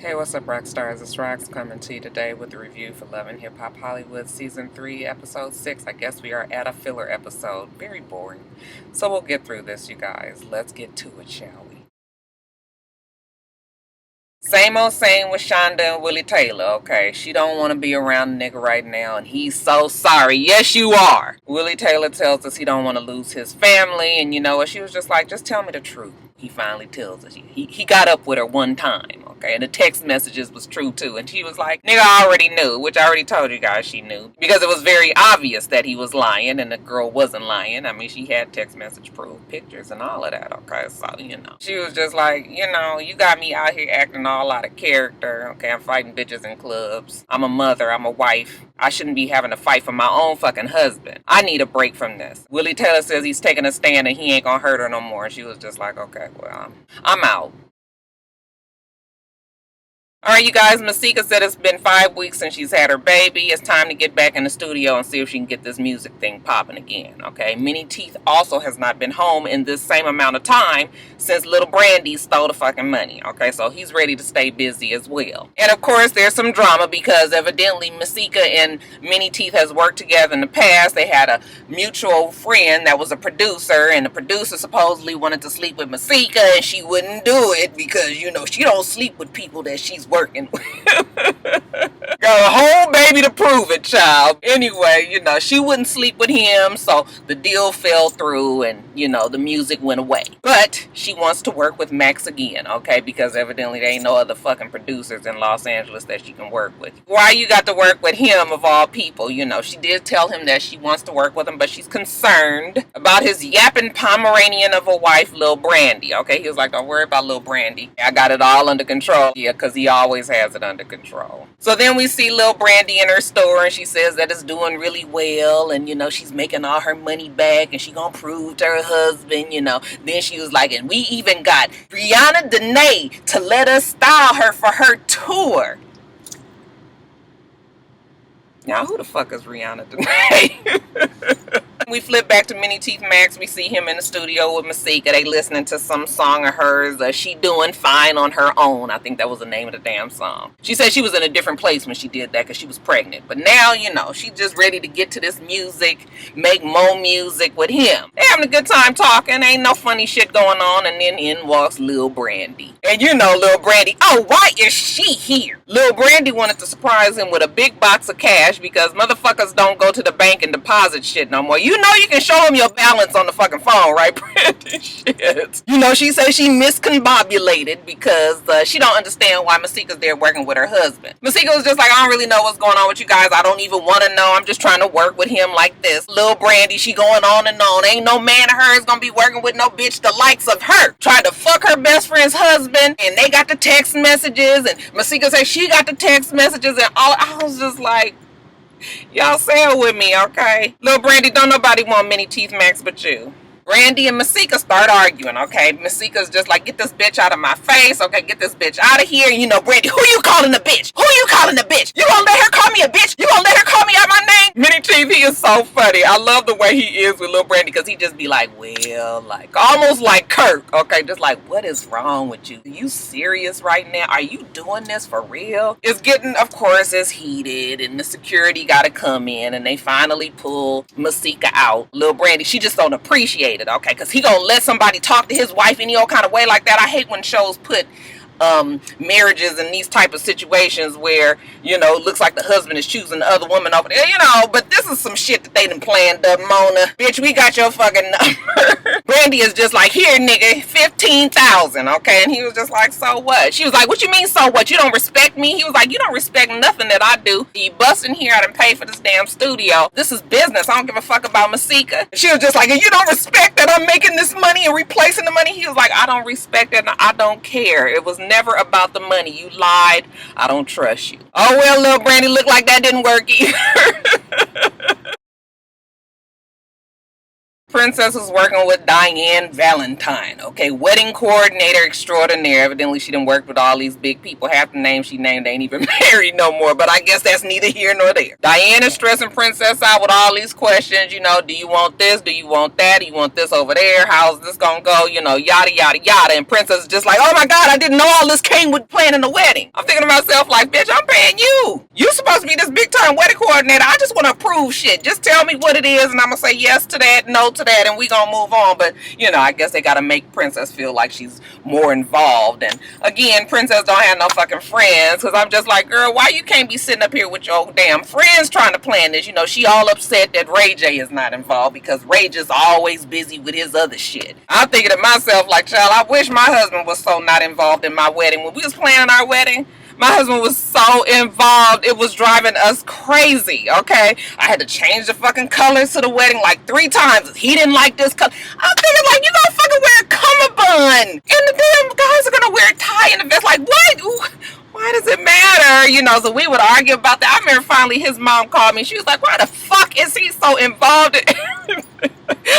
Hey, what's up, rock stars? It's Rox coming to you today with a review for Love and Hip Hop Hollywood Season 3, Episode 6. I guess we are at a filler episode. Very boring. So we'll get through this, you guys. Let's get to it, shall we? Same old same with Shonda and Willie Taylor, okay? She don't want to be around the nigga right now, and he's so sorry. Yes, you are. Willie Taylor tells us he don't want to lose his family, and you know what? She was just like, just tell me the truth. He finally tells us. He got up with her one time, okay? And the text messages was true, too. And she was like, nigga, I already knew, which I already told you guys she knew. Because it was very obvious that he was lying, and the girl wasn't lying. I mean, she had text message proof, pictures, and all of that, okay? So, you know. She was just like, you know, you got me out here acting all out of character, okay? I'm fighting bitches in clubs. I'm a mother. I'm a wife. I shouldn't be having to fight for my own fucking husband. I need a break from this. Willie Taylor says he's taking a stand and he ain't gonna hurt her no more. And she was just like, okay, well, I'm out. Alright, you guys, Masika said it's been 5 weeks since she's had her baby. It's time to get back in the studio and see if she can get this music thing popping again, okay? Minnie Teeth also has not been home in this same amount of time since Little Brandy stole the fucking money, okay? So he's ready to stay busy as well. And of course, there's some drama because evidently Masika and Minnie Teeth has worked together in the past. They had a mutual friend that was a producer, and the producer supposedly wanted to sleep with Masika, and she wouldn't do it because, you know, she don't sleep with people that she's working with. Got a whole baby to prove it, child. Anyway, you know, she wouldn't sleep with him, so the deal fell through and, you know, the music went away. But she wants to work with Max again, okay? Because evidently there ain't no other fucking producers in Los Angeles that she can work with. Why you got to work with him of all people? You know, she did tell him that she wants to work with him, but she's concerned about his yapping Pomeranian of a wife, Lil Brandy, okay? He was like, don't worry about Lil Brandy. I got it all under control. Yeah, because he always has it under control. So then we see Lil Brandy in her store and she says that it's doing really well and, you know, she's making all her money back and she gonna prove to her husband, you know. Then she was like, and we even got Rihanna Dene to let us style her for her tour. Now, who the fuck is Rihanna Dene? We flip back to Minnie Teeth Max. We see him in the studio with Masika. They listening to some song of hers. She doing fine on her own. I think that was the name of the damn song. She said she was in a different place when she did that because she was pregnant. But now, you know, she's just ready to get to this music, make more music with him. They having a good time talking. Ain't no funny shit going on. And then in walks Lil Brandy. And you know Lil Brandy, oh, why is she here? Lil Brandy wanted to surprise him with a big box of cash because motherfuckers don't go to the bank and deposit shit no more. You know you can show him your balance on the fucking phone, right, Brandy? Shit. You know, she says she miscombobulated because she don't understand why Masika's there working with her husband. Masika was just like, I don't really know what's going on with you guys. I don't even want to know. I'm just trying to work with him like this. Lil Brandy, she going on and on. Ain't no man of hers gonna be working with no bitch the likes of her. Tried to fuck her best friend's husband, and they got the text messages, and Masika said she got the text messages, and all. I was just like, y'all sail with me, okay? Lil Brandy, don't nobody want Minnie Teeth Max but you. Brandy and Masika start arguing, okay? Masika's just like, get this bitch out of my face, okay? Get this bitch out of here. You know, Brandy, who you calling a bitch? Who you calling a bitch? You gonna let her call me a bitch? You gonna let her call me out my name? Minnie Teeth, he is so funny. I love the way he is with Lil Brandy because he just be like, well, like, almost like Kirk, okay? Just like, what is wrong with you? Are you serious right now? Are you doing this for real? It's getting, of course, it's heated and the security gotta come in and they finally pull Masika out. Lil Brandy, she just don't appreciate it, okay? Because he gonna let somebody talk to his wife any old kind of way like that. I hate when shows put marriages in these type of situations where, you know, it looks like the husband is choosing the other woman over there, you know, but this is some shit that they done planned up, Mona. Bitch, we got your fucking number. Brandy is just like, here, nigga, 15,000, okay? And he was just like, so what? She was like, what you mean, so what? You don't respect me? He was like, you don't respect nothing that I do. You bust in here out and pay for this damn studio. This is business. I don't give a fuck about Masika. She was just like, and you don't respect that I'm making this money and replacing the money? He was like, I don't respect it and I don't care. It was never about the money. You lied. I don't trust you. Oh, well, Lil Brandy, looked like that didn't work either. Princess was working with Diane Valentine, okay, wedding coordinator extraordinaire. Evidently, she done worked with all these big people. Half the names she named ain't even married no more, but I guess that's neither here nor there. Diane is stressing Princess out with all these questions, you know, do you want this? Do you want that? Do you want this over there? How's this gonna go? You know, yada, yada, yada. And Princess is just like, oh my God, I didn't know all this came with planning the wedding. I'm thinking to myself like, bitch, I'm paying you. You supposed to be this big time wedding coordinator. I just want to approve shit. Just tell me what it is and I'm gonna say yes to that, no to that, and we gonna move on. But you know, I guess they gotta make Princess feel like she's more involved. And again, Princess don't have no fucking friends, because I'm just like, girl, why you can't be sitting up here with your damn friends trying to plan this? You know, she all upset that Ray J is not involved because Ray J's always busy with his other shit. I'm thinking to myself like, child, I wish my husband was so not involved in my wedding. When we was planning our wedding, my husband was so involved, it was driving us crazy, okay? I had to change the fucking colors to the wedding like 3 times. He didn't like this color. I'm thinking like, you gonna fucking wear a cummerbund, and the damn guys are gonna wear a tie and a vest. Like, what? Ooh, why does it matter? You know, so we would argue about that. I remember finally his mom called me. She was like, why the fuck is he so involved in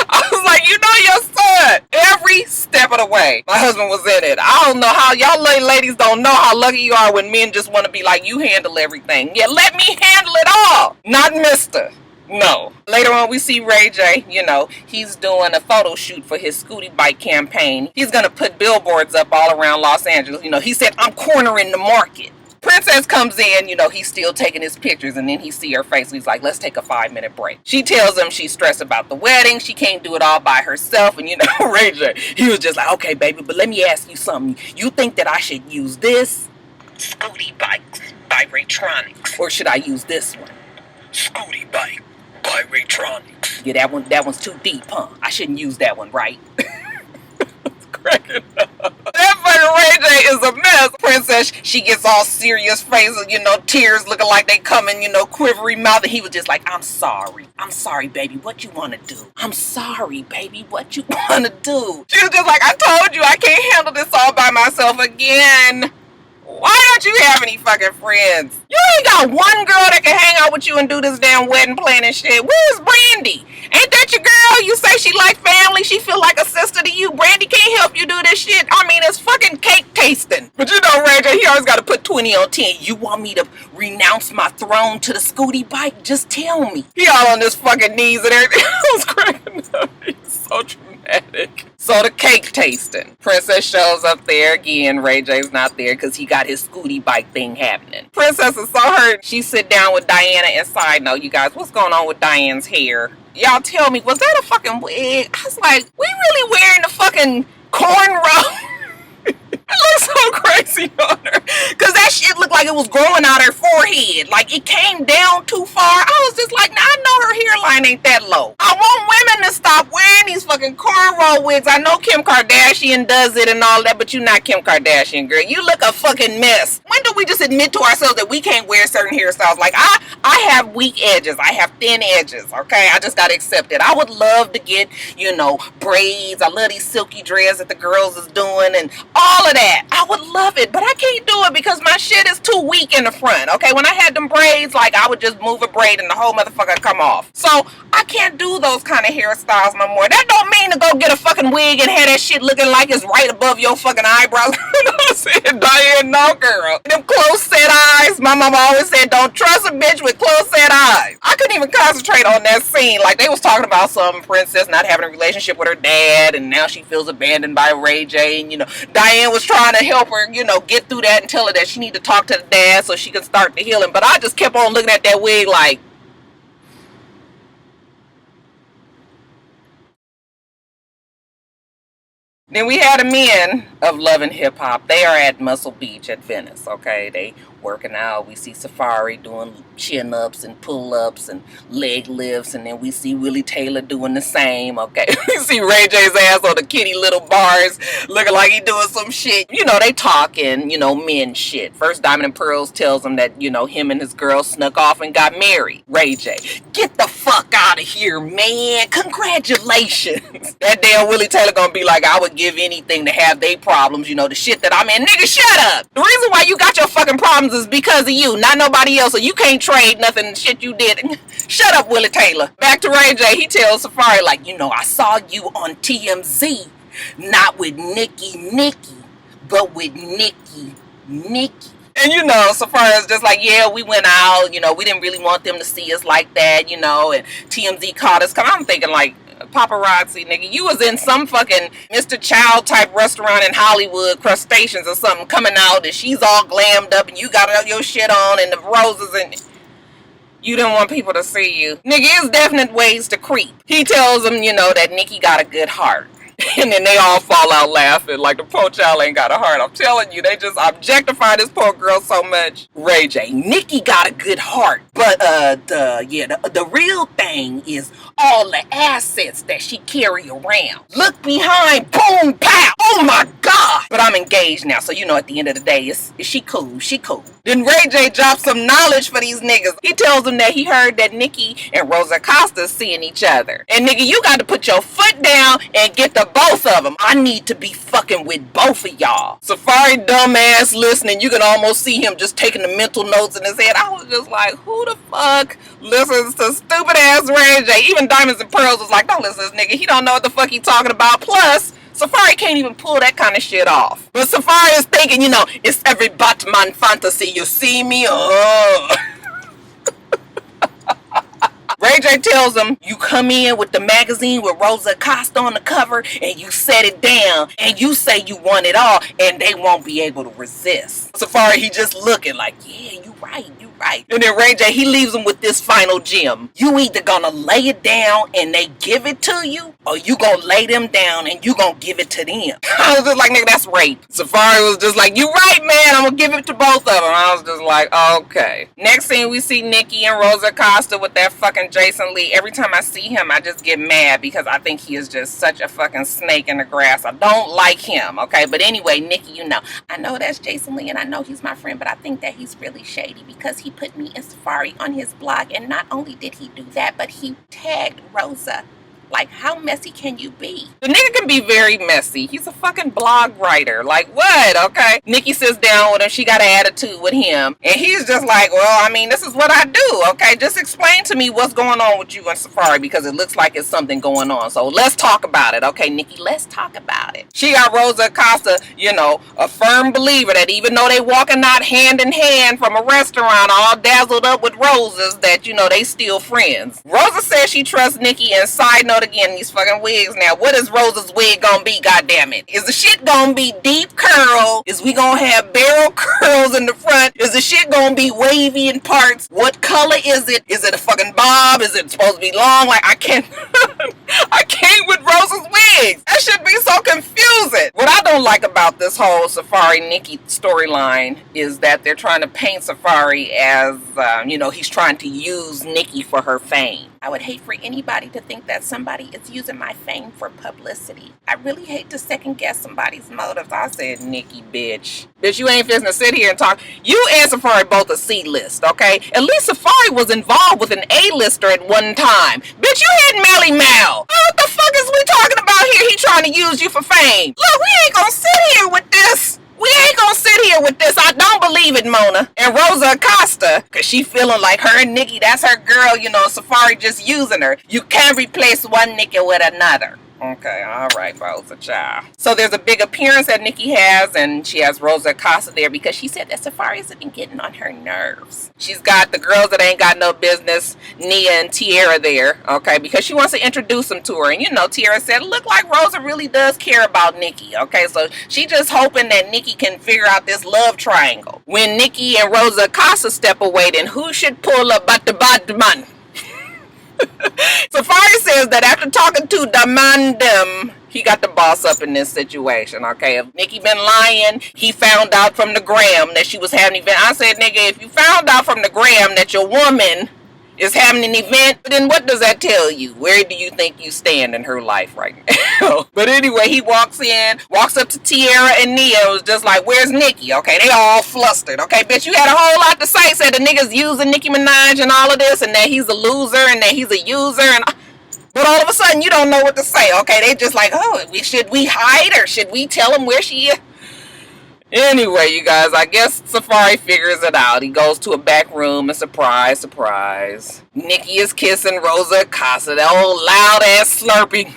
I was like, you know your son every step of the way. My husband was in it. I don't know how y'all ladies don't know how lucky you are when men just want to be like, you handle everything. Yeah, let me handle it all. Not Mr. No. Later on, we see Ray J, you know, he's doing a photo shoot for his Scooty Bike campaign. He's going to put billboards up all around Los Angeles. You know, he said, I'm cornering the market. Princess comes in, you know, he's still taking his pictures, and then he see her face. He's like, let's take a 5-minute break. She tells him she's stressed about the wedding. She can't do it all by herself. And, you know, Ray J, he was just like, okay, baby, but let me ask you something. You think that I should use this Scooty Bike by Raytronics, or should I use this one? Scooty Bike by Raytronics. Yeah, that one's too deep, huh? I shouldn't use that one, right? Cracking up. That fucking Ray J is a mess. Princess, she gets all serious face, you know, tears looking like they coming, you know, quivery mouth. And he was just like, I'm sorry, baby. What you want to do? I'm sorry, baby. What you want to do? She was just like, I told you I can't handle this all by myself again. Why don't you have any fucking friends? You ain't got one girl that can hang out with you and do this damn wedding planning shit. Where's Brandy? Ain't that your girl? You say she like family. She feel like a sister to you. Brandy can't help you do this shit. I mean, it's fucking cake tasting. But you know, Ray J, he always got to put 20 on 10. You want me to renounce my throne to the Scooty Bike? Just tell me. He all on his fucking knees and everything. I was cracking up. He's so dramatic. So the cake tasting. Princess shows up there again. Ray J's not there because he got his Scooty Bike thing happening. Princess is so hurt. She sit down with Diana and side note, you guys, what's going on with Diane's hair? Y'all tell me, was that a fucking wig? I was like, we really wearing the fucking cornrow? It looks so crazy on her. Because that shit looked like it was growing out her forehead. Like, it came down too far. I was just like, nah, I know her hairline ain't that low. I want women to stop wearing these fucking cornrow wigs. I know Kim Kardashian does it and all that, but you're not Kim Kardashian, girl. You look a fucking mess. When do we just admit to ourselves that we can't wear certain hairstyles? Like, I have weak edges. I have thin edges, okay? I just gotta accept it. I would love to get, you know, braids. I love these silky dreads that the girls is doing and all of that. I would love it, but I can't do it because my shit is too weak in the front, okay? When I had them braids, like, I would just move a braid and the whole motherfucker come off. So, I can't do those kind of hairstyles no more. That don't mean to go get a fucking wig and have that shit looking like it's right above your fucking eyebrows. You know what I'm saying? Diane, no, girl. Them close set eyes, my mama always said, don't trust a bitch with close set eyes. I couldn't even concentrate on that scene. Like, they was talking about some princess not having a relationship with her dad, and now she feels abandoned by Ray J, and, you know, Diane was trying to help her, you know, get through that and tell her that she need to talk to the dad so she can start the healing. But I just kept on looking at that wig like, then we had the men of Love and Hip Hop. They are at Muscle Beach at Venice, okay? They working out. We see Safari doing chin-ups and pull-ups and leg lifts, and then we see Willie Taylor doing the same, okay? We see Ray J's ass on the kitty little bars looking like he doing some shit. You know, they talking, you know, men shit. First, Diamond and Pearls tells him that, you know, him and his girl snuck off and got married. Ray J, get the fuck out of here, man. Congratulations. That damn Willie Taylor gonna be like, I would give anything to have they problems, you know, the shit that I'm in. Nigga, shut up. The reason why you got your fucking problems roses because of you, not nobody else. So you can't trade nothing shit you did. Shut up, Willie Taylor. Back to Ray J. He tells Safari, like, you know, I saw you on TMZ, not with Nikki, but with Nikki. And you know, Safari is just like, yeah, we went out, you know, we didn't really want them to see us like that, you know, and TMZ caught us. Cause I'm thinking like, paparazzi, nigga, you was in some fucking Mr. Child type restaurant in Hollywood, Crustaceans or something, coming out and she's all glammed up and you got all your shit on and the roses and you didn't want people to see you. Nigga, it's definite ways to creep. He tells them, you know, that Nikki got a good heart. And then they all fall out laughing like the poor child ain't got a heart. I'm telling you, they just objectify this poor girl so much. Ray J, Nikki got a good heart, but the real thing is all the assets that she carry around. Look behind, boom, pow. Oh my God! But I'm engaged now, so you know at the end of the day, is she cool? She cool. Then Ray J drops some knowledge for these niggas. He tells them that he heard that Nikki and Rosa Costa seeing each other. And nigga, you got to put your foot down and get the both of them. I need to be fucking with both of y'all. Safari dumbass listening, you can almost see him just taking the mental notes in his head. I was just like, who the fuck listens to stupid ass Ray J? Even Diamonds and Pearls was like, don't listen to this nigga. He don't know what the fuck he talking about. Plus, Safari can't even pull that kind of shit off. But Safari is thinking, you know, it's every Batman fantasy. You see me? Oh. Ray J tells him, you come in with the magazine with Rosa Acosta on the cover and you set it down and you say you want it all and they won't be able to resist. Safari, he just looking like, yeah, you right. And then Ray J, he leaves him with this final gem. You either gonna lay it down and they give it to you, or you gonna lay them down and you gonna give it to them. I was just like, nigga, that's rape. Safari was just like, you right, man, I'm gonna give it to both of them. I was just like, okay. Next scene, we see Nikki and Rosa Costa with that fucking Jason Lee. Every time I see him, I just get mad because I think he is just such a fucking snake in the grass. I don't like him, okay? But anyway, Nikki, you know, I know that's Jason Lee and I know he's my friend, but I think that he's really shady because he put me and Safari on his blog, and not only did he do that, but he tagged Rosa. Like, how messy can you be? The nigga can be very messy. He's a fucking blog writer. Like, what? Okay. Nikki sits down with him. She got an attitude with him. And he's just like, well, I mean, this is what I do. Okay. Just explain to me what's going on with you and Safari because it looks like it's something going on. So let's talk about it. Okay, Nikki, let's talk about it. She got Rosa Acosta, you know, a firm believer that even though they walking out hand in hand from a restaurant all dazzled up with roses, that, you know, they still friends. Rosa says she trusts Nikki, and side note again, these fucking wigs. Now, what is Rosa's wig gonna be, goddammit? Is the shit gonna be deep curl? Is we gonna have barrel curls in the front? Is the shit gonna be wavy in parts? What color is it? Is it a fucking bob? Is it supposed to be long? Like, I can't I can't with Rosa's wigs. That should be so confusing. What I don't like about this whole Safari Nikki storyline is that they're trying to paint Safari as, you know, he's trying to use Nikki for her fame. I would hate for anybody to think that somebody is using my fame for publicity. I really hate to second guess somebody's motives. I said, Nikki, bitch. Bitch, you ain't fixing to sit here and talk. You and Safari both a C-list, okay? At least Safari was involved with an A-lister at one time. Bitch, you had Melly Mel. What the fuck is we talking about here? He trying to use you for fame. Look, we ain't gonna sit here with this. We ain't gonna sit here with this. I don't believe it, Mona. And Rosa Acosta, cause she feeling like her and Nikki, that's her girl, you know, Safari just using her. You can't replace one Nikki with another. Okay, all right, Rosa, child. So there's a big appearance that Nikki has, and she has Rosa Acosta there because she said that Safari has been getting on her nerves. She's got the girls that ain't got no business, Nia and Tiara there, okay, because she wants to introduce them to her. And you know, Tiara said, look like Rosa really does care about Nikki, okay? So she just hoping that Nikki can figure out this love triangle. When Nikki and Rosa Acosta step away, then who should pull up but the Batman? Safari says that after talking to the man, he got the boss up in this situation, okay? If Nikki been lying, he found out from the gram that she was having an event. I said, nigga, if you found out from the gram that your woman is having an event, then what does that tell you? Where do you think you stand in her life right now? But anyway, he walks up to Tiara and Nia, was just like, where's Nikki? Okay, they all flustered. Okay, bitch, you had a whole lot to say. Said the nigga's using Nicki Minaj and all of this, and that he's a loser, and that he's a user, and but all of a sudden, you don't know what to say. Okay, they just like, oh, should we hide, or should we tell him where she is? Anyway, you guys, I guess Safari figures it out. He goes to a back room and surprise, surprise. Nikki is kissing Rosa Acosta, that old loud ass slurping.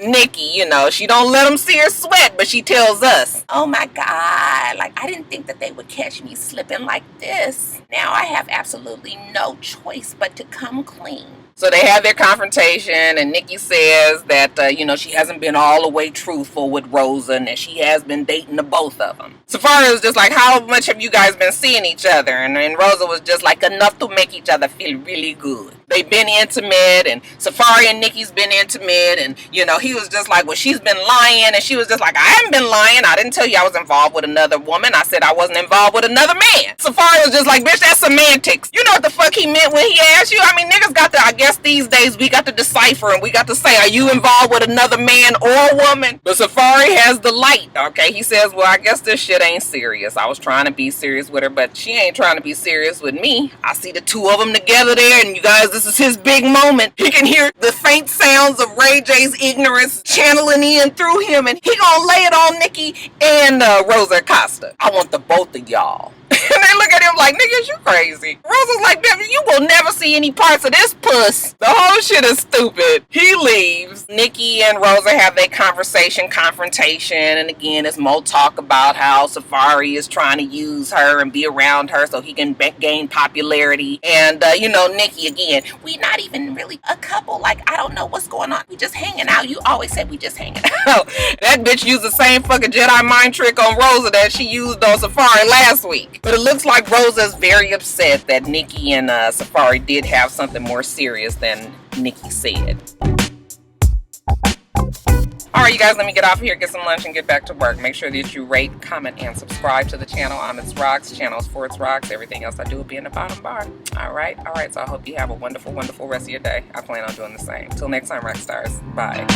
Nikki, you know, she don't let them see her sweat, but she tells us, oh my God, like I didn't think that they would catch me slipping like this. Now I have absolutely no choice but to come clean. So they have their confrontation, and Nikki says that, you know, she hasn't been all the way truthful with Rosa and that she has been dating the both of them. Safari was just like, how much have you guys been seeing each other? And Rosa was just like, enough to make each other feel really good. They've been intimate, and Safari and Nikki's been intimate, and, you know, he was just like, well, she's been lying, and she was just like, I haven't been lying. I didn't tell you I was involved with another woman. I said I wasn't involved with another man. Safari was just like, bitch, that's semantics. You know what the fuck he meant when he asked you? I mean, niggas got to, I guess these days, we got to decipher, and we got to say, are you involved with another man or a woman? But Safari has the light, okay? He says, well, I guess this shit ain't serious. I was trying to be serious with her, but she ain't trying to be serious with me. I see the two of them together there, and you guys, this is his big moment. He can hear the faint sounds of Ray J's ignorance channeling in through him, and he gonna lay it on Nikki and Rosa Acosta. I want the both of y'all. And they look at him like, nigga, you crazy. Rosa's like, baby, you will never see any parts of this puss. The whole shit is stupid. He leaves. Nikki and Rosa have their confrontation, and again, it's more talk about how Safari is trying to use her and be around her so he can gain popularity. And, you know, Nikki, again, we not even really a couple. Like, I don't know what's going on. We just hanging out. You always said we just hanging out. That bitch used the same fucking Jedi mind trick on Rosa that she used on Safari last week. But it looks like Rosa's very upset that Nikki and Safari did have something more serious than Nikki said. Alright, you guys, let me get off here, get some lunch, and get back to work. Make sure that you rate, comment, and subscribe to the channel. I'm itsrox, channel's for itsrox. Everything else I do will be in the bottom bar. Alright, so I hope you have a wonderful, wonderful rest of your day. I plan on doing the same. Till next time, rock stars. Bye.